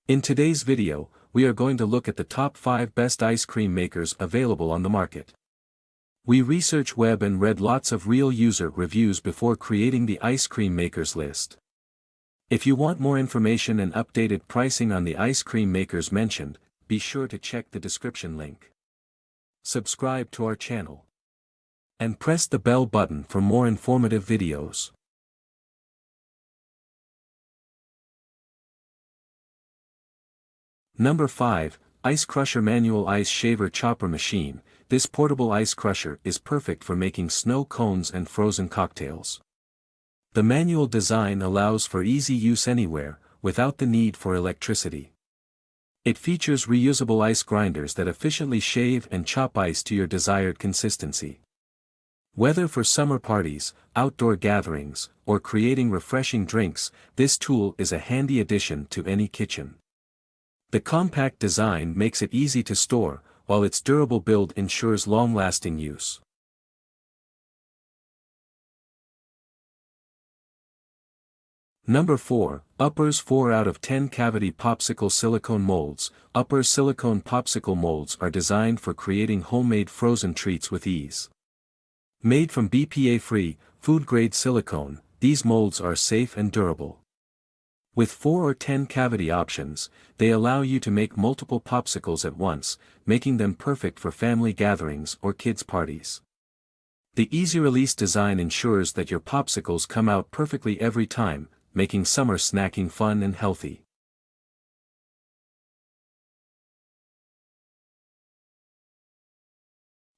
In today's video, we are going to look at the top 5 best ice cream makers available on the market. We researched web and read lots of real user reviews before creating the ice cream makers list. If you want more information and updated pricing on the ice cream makers mentioned, be sure to check the description link. Subscribe to our channel. And press the bell button for more informative videos. Number 5, Ice Crusher Manual Ice Shaver Chopper Machine. This portable ice crusher is perfect for making snow cones and frozen cocktails. The manual design allows for easy use anywhere, without the need for electricity. It features reusable ice grinders that efficiently shave and chop ice to your desired consistency. Whether for summer parties, outdoor gatherings, or creating refreshing drinks, this tool is a handy addition to any kitchen. The compact design makes it easy to store, while its durable build ensures long-lasting use. Number 4, UPORS 4 out of 10 Cavity Popsicle Silicone Molds. UPORS silicone popsicle molds are designed for creating homemade frozen treats with ease. Made from BPA-free, food-grade silicone, these molds are safe and durable. With 4 or 10 cavity options, they allow you to make multiple popsicles at once, making them perfect for family gatherings or kids' parties. The easy-release design ensures that your popsicles come out perfectly every time, making summer snacking fun and healthy.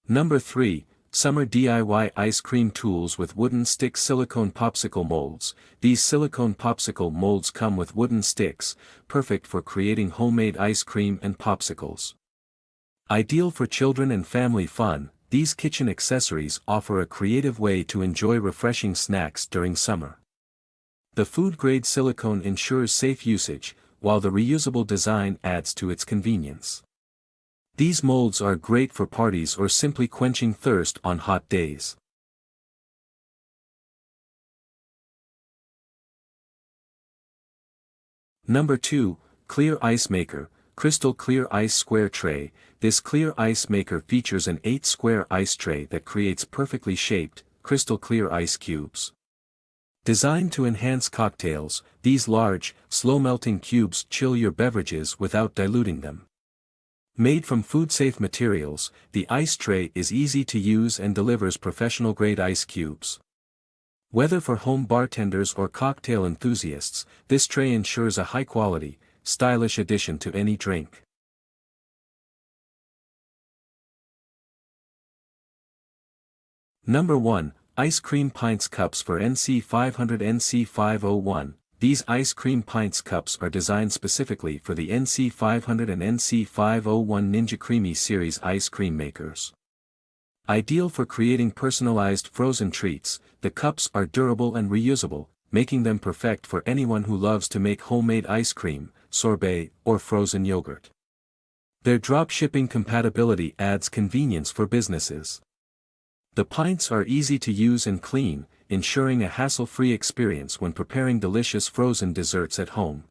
Number 3, Summer DIY Ice Cream Tools with Wooden Stick Silicone Popsicle Molds. These silicone popsicle molds come with wooden sticks, perfect for creating homemade ice cream and popsicles. Ideal for children and family fun, these kitchen accessories offer a creative way to enjoy refreshing snacks during summer. The food-grade silicone ensures safe usage, while the reusable design adds to its convenience. These molds are great for parties or simply quenching thirst on hot days. Number 2, Clear Ice Maker, Crystal Clear Ice Square Tray. This clear ice maker features an 8-square ice tray that creates perfectly shaped, crystal clear ice cubes. Designed to enhance cocktails, these large, slow-melting cubes chill your beverages without diluting them. Made from food-safe materials, the ice tray is easy to use and delivers professional-grade ice cubes. Whether for home bartenders or cocktail enthusiasts, this tray ensures a high-quality, stylish addition to any drink. Number 1, Ice Cream Pints Cups for NC500 NC501. These ice cream pints cups are designed specifically for the NC500 and NC501 Ninja Creami series ice cream makers. Ideal for creating personalized frozen treats, the cups are durable and reusable, making them perfect for anyone who loves to make homemade ice cream, sorbet, or frozen yogurt. Their drop shipping compatibility adds convenience for businesses. The pints are easy to use and clean, ensuring a hassle-free experience when preparing delicious frozen desserts at home.